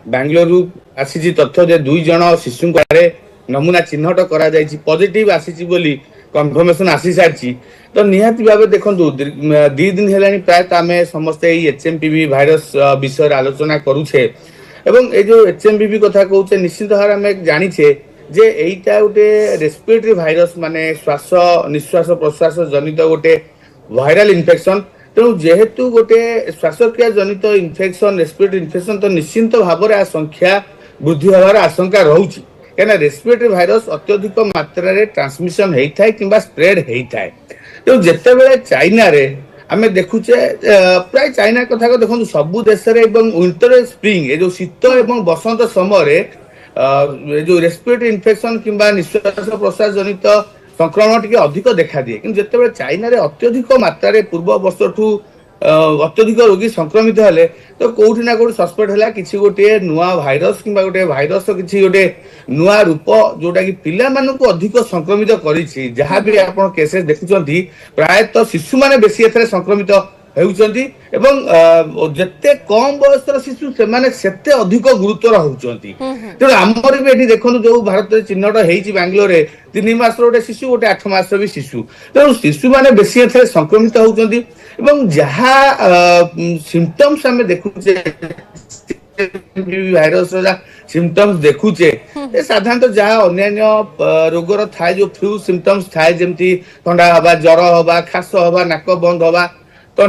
बांग्लोर आसी तथ्य जे 2 जन शिशु नमूना चिन्हट करा जायछि पॉजिटिव आसी बोली कन्फर्मेशन आसी सारी तो निहाती भाव देखो 2 दिन है प्राय आम समस्ते एचएमपीवी भाइरस विषय आलोचना करुचे एवं ये जो एचएमपीवी कथा कहूचे निश्चित भाव आम जानीचे जे एटा गोटे रेस्पिरेटरी भाइरस माने श्वास निश्वास प्रश्वास जनित गोटे वायरल इन्फेक्शन तेणु जेहेतु गोटे श्वासक्रिया जनित इन्फेक्शन रेस्पिरेटरी इन्फेक्शन तो निश्चित भाव में संख्या वृद्धि होवार आशंका रोचे कहीं रेस्पिरेटरी भाइरस अत्यधिक मात्रा रे ट्रांसमिशन होता है कि स्प्रेड होता है तेणु जिते बड़े चाइना रे आम देखुचे प्राय चाइना कथा को देखो सबू देश विंटर स्प्रिंग ये जो शीत और बसंत समय जो रेस्पिरेटरी इन्फेक्शन किंबा निश्वास प्रश्वास जनित संक्रमण टी अधिक देखा दिए कि जिते चाइना रे अत्यधिक मात्रा पूर्व वर्ष ठू अत्यधिक रोगी संक्रमित हेले तो कौटी ना कौटी सस्पेक्ट है किसी गोटे नुआ भाइरस किंबा गोटे भाइरस किसी गोटे नुआ रूप जोटा कि पिला मानक अधिक संक्रमित करिछि जहाँ भी आपण केसेस देखुछंती प्रायतः शिशु माने बेसी एथरे संक्रमित हेउछंती एवं जत्ते कम बयसर शिशु से माने सेते अधिक गुरुतर होउछंती तेणु आमर भी एठी देखनु जो भारत रे चिन्हट हेइछि बेंगलोर रे 3 मास गोटे शिशु गोटे 8 मास भी शिशु तेणु शिशु माने बेसी एथरे संक्रमित होउछंती एवं जहा सिम्पटम्स हमें देखुचे भाइरस सिम्पटम्स देखुचे साधारणतः जहाँ अन्य रोगर थाए जो फ्लू सिम्पटम्स थाए जमती ठंडा हवा ज्वर हवा खास हवा नाक बंद हवा तो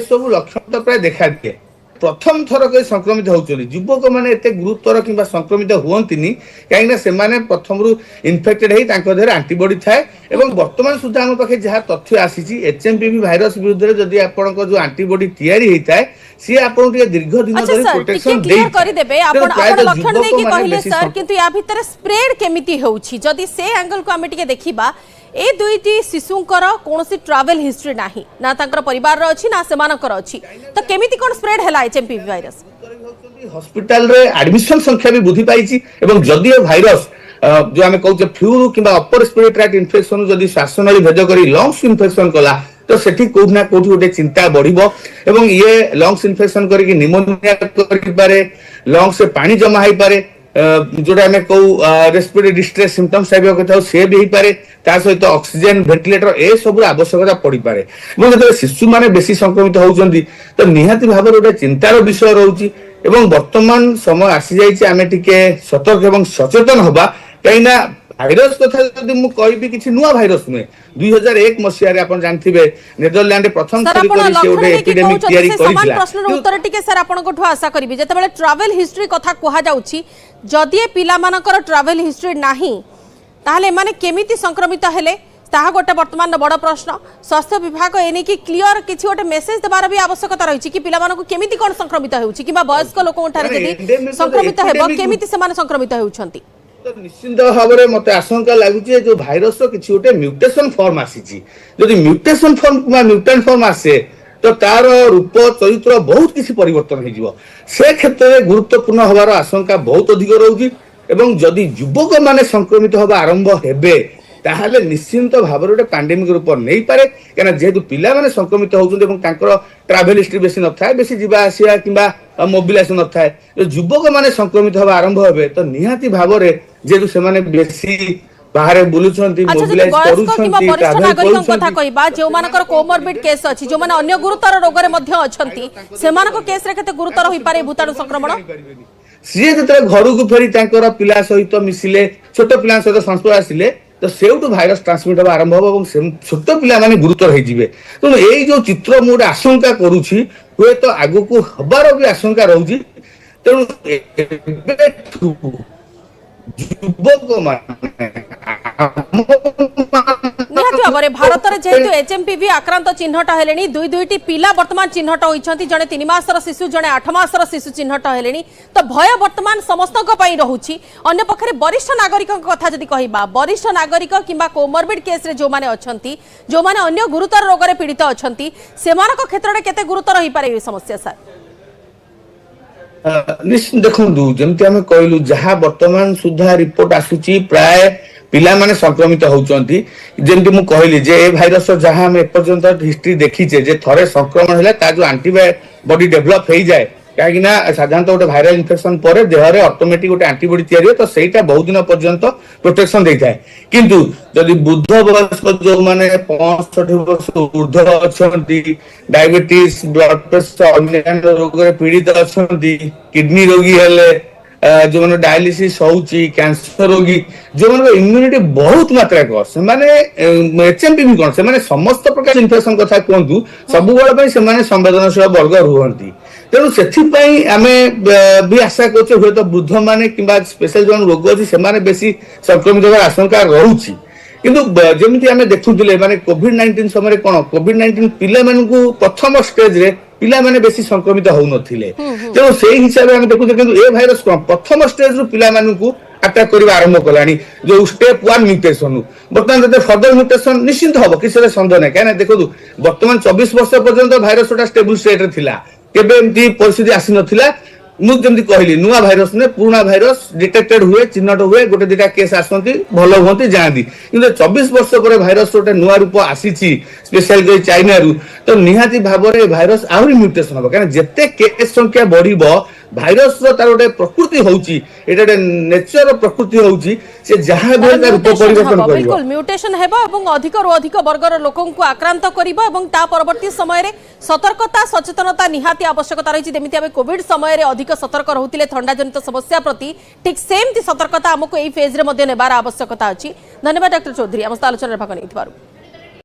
सब लक्षण तो प्राय देखा दिए प्रथम थर के संक्रमित होउछनी युवक माने एते गुरुतर किंबा संक्रमित हुअंतिनी काहेना से माने प्रथम रु इन्फेक्टेड हेई तांको देहरे एंटीबॉडी थाए एवं वर्तमान सुधा हम पाखे जहा तथ्य आसीची एचएमपीवी भाइरस विरुद्ध रे जदी आपनको जो एंटीबॉडी तयारी हेइताय सी आपन के दीर्घ दिन धरि प्रोटेक्शन देई करि देबे आपन लक्षण नै कि कहिले सर किंतु या भीतर स्प्रेड केमिति होउची जदी से एंगल को हम टिके देखिबा ए दुईटी शिशुंकर कोनोसी ट्रैवल हिस्ट्री नाही ना तांकर परिवार रो अछि ना सेमानकर अछि तो केमिति कोन स्प्रेड हैला एचएमपीवी भाइरस हॉस्पिटल रे एडमिशन संख्या भी वृद्धि पाइछि एवं जदी ए भाइरस जो हमें कहउचे फ्लू किबा अपर रेस्पिरेटरी ट्रैक्ट इन्फेक्शन जदी श्वासनली भेद करी लंग्स इन्फेक्शन कला तो सेठी कोठ ना कोठी गोटे चिंता बढ़िबो एवं ये लंग्स इन्फेक्शन करी निमोनिया करि पारे लंग्स से पानी जमा होई पारे जोटा हमें कहू रेस्पिरेटरी डिस्ट्रेस सिम्पटम्स टाइप कथा से भी हो पारे ता सहित ऑक्सीजन वेंटिलेटर ए सब आवश्यकता पड़ी पारे एवं जो शिशु माने बेसी संक्रमित होउचंदी तो निहाती भाव गोटे चिंतार विषय रोची एवं वर्तमान समय आसी जाइछि आमे टिके सतर्क एवं सचेतन होबा कहिना भाइरस कथा जदि मु कहबी किछि नुवा भाइरस नुहे 2001 मसिया रे आपण जानथिबे नेदरलैंड प्रथम थरी करी से ओडे एपिडेमिक तयारी करिला समान प्रश्न उत्तर टिके सर आपनको आशा करिबी जेतेबेले ट्रैवल हिस्ट्री कथा कोहा जाउछि जदि पिला मानकर ट्रैवल हिस्ट्री नाही ताहले माने केमिति संक्रमित हेले ताहा गोटे वर्तमान बड़ प्रश्न स्वास्थ्य विभाग एने की क्लियर किछि गोटे मेसेज देबार भी आवश्यकता रहिछि कि पिला मानको केमिति कोन संक्रमित हेउछि किबा वयस्क लोक उठारे जदि संक्रमित हेबो केमिति समान संक्रमित हेउछंती तो निश्चित भाव में मत आशंका लगुच जो भाइरस किसी गोटे म्यूटेशन फॉर्म आसी जदि म्यूटेशन फॉर्म म्यूटेंट फॉर्म आसे तो तार रूप चरित्र बहुत किसी परिवर्तन हो से क्षेत्र में गुरुत्वपूर्ण हबार आशंका बहुत अधिक रोची एवं जदि युवक माने संक्रमित हवा आरंभ हेबे ताहले निश्चित भाव में गोटे पैंडेमिक रूप नहीं पारे क्या जेहेतु पिला माने संक्रमित होउछन्ते एवं तांकर ट्रैवल हिस्ट्री बेसी न थाए बेसी जीवा आसिया किंबा मोबिलाइजेशन न थाए जो युवक माने संक्रमित हवा आरंभ हेबे तो निहाती भाव में जेहेतु से माने बेसी बाहर बुलुछन्ती मोबिलाइज करूछन्ती वरिष्ठ नागरिक कथा कहबा जो मानकर कोमोरबिड केस अछि जो माने अन्य गुरुतर रोग रे मध्ये अछन्ती सेमानको केस रे केते गुरुतर होई पारे भूताणु संक्रमण सीए जते घर को फेरी तांकर पिला सहित मिसिले छोट पिला सहित संस्पर्श आसिले तो सेउटू भाइरस ट्रांसमिट होगा आरंभ हो छोट पिला माने गुरुतर हो जिवे तेणु यही जो चित्र मुझे आशंका करुछि हुए तो आगु को हबार भी आशंका रहुछि तेणु युवक माने निहाती भाବରେ ଭାରତରେ ଯେହେତୁ ଏଚଏମପିଭି ଆକ୍ରାନ୍ତ ଚିହ୍ନଟ ହେଲେଣି ଦୁଇଟି ପିଲା ବର୍ତ୍ତମାନ ଚିହ୍ନଟ ହୋଇଛନ୍ତି ଜଣେ 3 ମାସର ଶିଶୁ ଜଣେ 8 ମାସର ଶିଶୁ ଚିହ୍ନଟ ହେଲେଣି ତ ଭୟ ବର୍ତ୍ତମାନ ସମସ୍ତଙ୍କ ପାଇଁ ରହୁଛି ଅନ୍ୟ ପକ୍ଷରେ ବରିଷ୍ଠ ନାଗରିକଙ୍କ କଥା ଯଦି କହିବା ବରିଷ୍ଠ ନାଗରିକ କିମ୍ବା କୋମୋରବିଡ୍ केस रे जो माने अछंती जो माने अन्य गुरुतर रोग रे पीड़ित अछंती सेमानक क्षेत्र रे केते गुरुतर होई पारे समस्या सर निश्चित देखु जमती आम कहलु जहाँ वर्तमान सुधा रिपोर्ट आसुची प्राय ପିଲାମାନେ ସଂକ୍ରମିତ ହଉଛନ୍ତି। ଯେମିତି ମୁଁ କହିଲି ଯେ ଏ ଭାଇରସ ଯାହା ଆମେ ଏପର୍ଯ୍ୟନ୍ତ ହିଷ୍ଟ୍ରି ଦେଖିଛେ ଯେ ଥରେ ସଂକ୍ରମଣ ହେଲେ ତା ଯୋଉ ଆଣ୍ଟିବଡି ଡେଭଲପ ହେଇଯାଏ, କାହିଁକି ନା ସାଧାରଣତଃ ଗୋଟେ ଭାଇରାଲ ଇନଫେକ୍ସନ ପରେ ଦେହରେ ଅଟୋମେଟିକ ଗୋଟେ ଆଣ୍ଟିବଡି ତିଆରି ହୁଏ, ତ ସେଇଟା ବହୁତ ଦିନ ପର୍ଯ୍ୟନ୍ତ ପ୍ରୋଟେକ୍ସନ ଦେଇଥାଏ। କିନ୍ତୁ ଯଦି ବୃଦ୍ଧ ବୟସ୍କ ଯୋଉମାନେ 65 ବର୍ଷ ଉର୍ଦ୍ଧ୍ୱ ଅଛନ୍ତି, ଡାଇବେଟିସ୍, ବ୍ଲଡ ପ୍ରେସର, ଅନ୍ୟାନ୍ୟ ରୋଗରେ ପୀଡ଼ିତ ଅଛନ୍ତି, କିଡନୀ ରୋଗୀ ହେଲେ, ଯୋଉମାନେ ଡାୟାଲିସିସ୍ ହଉଛି, କ୍ୟାନ୍ସର ରୋଗୀ, ଯୋଉମାନଙ୍କ ଇମ୍ୟୁନିଟି ବହୁତ ମାତ୍ରାରେ କମ, ସେମାନେ ଏଚଏମ୍ପିଭି କଣ, ସେମାନେ ସମସ୍ତ ପ୍ରକାର ଇନଫେକ୍ସନ କଥା କୁହନ୍ତୁ, ସବୁବେଳେ ପାଇଁ ସେମାନେ ସମ୍ବେଦନଶୀଳ ବର୍ଗ ରୁହନ୍ତି। ତେଣୁ ସେଥିପାଇଁ ଆମେ ବି ଆଶା କରୁଛେ ହୁଏତ ବୃଦ୍ଧ ମାନେ କିମ୍ବା ସ୍ପେଶାଲ ଯୋଉ ରୋଗ ଅଛି ସେମାନେ ବେଶୀ ସଂକ୍ରମିତ ହେବାର ଆଶଙ୍କା ରହୁଛି। କିନ୍ତୁ ଯେମିତି ଆମେ ଦେଖୁଥିଲେ ମାନେ କୋଭିଡ-19 ସମୟରେ କଣ, କୋଭିଡ-19 ପିଲାମାନଙ୍କୁ ପ୍ରଥମ ଷ୍ଟେଜରେ ପିଲାମାନେ ବେଶୀ ସଂକ୍ରମିତ ହଉନଥିଲେ। ତେଣୁ ସେଇ ହିସାବରେ ଆମେ ଦେଖୁଛେ, କିନ୍ତୁ ଏ ଭାଇରସ କଣ ପ୍ରଥମ ଷ୍ଟେଜରୁ ପିଲାମାନଙ୍କୁ ଆଟାକ୍ କରିବା ଆରମ୍ଭ କଲାଣି, ଯୋଉ ଷ୍ଟେପ 1 ମ୍ୟୁଟେସନ। ବର୍ତ୍ତମାନ ଯଦି ଫର୍ଦର ମ୍ୟୁଟେସନ ନିଶ୍ଚିନ୍ତ ହବ, କିଛି ସନ୍ଦେହ ନାହିଁ। କାହିଁକି ନା ଦେଖନ୍ତୁ ବର୍ତ୍ତମାନ 24 ବର୍ଷ ପର୍ଯ୍ୟନ୍ତ ଭାଇରସଟା ଷ୍ଟେବୁଲ ଷ୍ଟେଟରେ ଥିଲା, କେବେ ଏମିତି ପରିସ୍ଥିତି ଆସିନଥିଲା। ମୁଁ ଯେମିତି କହିଲି ନୂଆ ଭାଇରସ ନୁହେଁ, ପୁରୁଣା ଭାଇରସ ଡିଟେକ୍ଟେଡ ହୁଏ, ଚିହ୍ନଟ ହୁଏ, ଗୋଟେ ଦିଟା କେସ୍ ଆସନ୍ତି, ଭଲ ହୁଅନ୍ତି, ଯାଆନ୍ତି। କିନ୍ତୁ 24 ବର୍ଷ ପରେ ଭାଇରସ ଗୋଟେ ନୂଆ ରୂପ ଆସିଛି, ସ୍ପେଶାଲ କରି ଚାଇନାରୁ, ତ ନିହାତି ଭାବରେ ଭାଇରସ ଆହୁରି ମ୍ୟୁଟେସନ ହବ। କାରଣ ଯେତେ କେସ୍ ସଂଖ୍ୟା ବଢିବ, ଭାଇରସର ତାର ଗୋଟେ ପ୍ରକୃତି ହଉଛି, ଏଇଟା ଗୋଟେ ନେଚର ପ୍ରକୃତି ହଉଛି, ସେ ଯାହା ବି ତା ରୂପ ପରିବର୍ତ୍ତନ କରିବ। बिल्कुल म्यूटेशन हेबो एवं अधिकरु अधिक वर्गर लोकंकु आक्रांत करिवो एवं ता परवर्ती समय रे सतर्कता सचेतनता निहाती आवश्यकता रही। जेमिति आमे कोविड समय रे अधिक सतर्क रहुतिले थंडा जनित समस्या प्रति, ठीक सेमती सतर्कता हमकु एई फेज रे मध्ये नेबार आवश्यकता अछि। धन्यवाद डॉक्टर चौधरी आम आलोचना भाग नै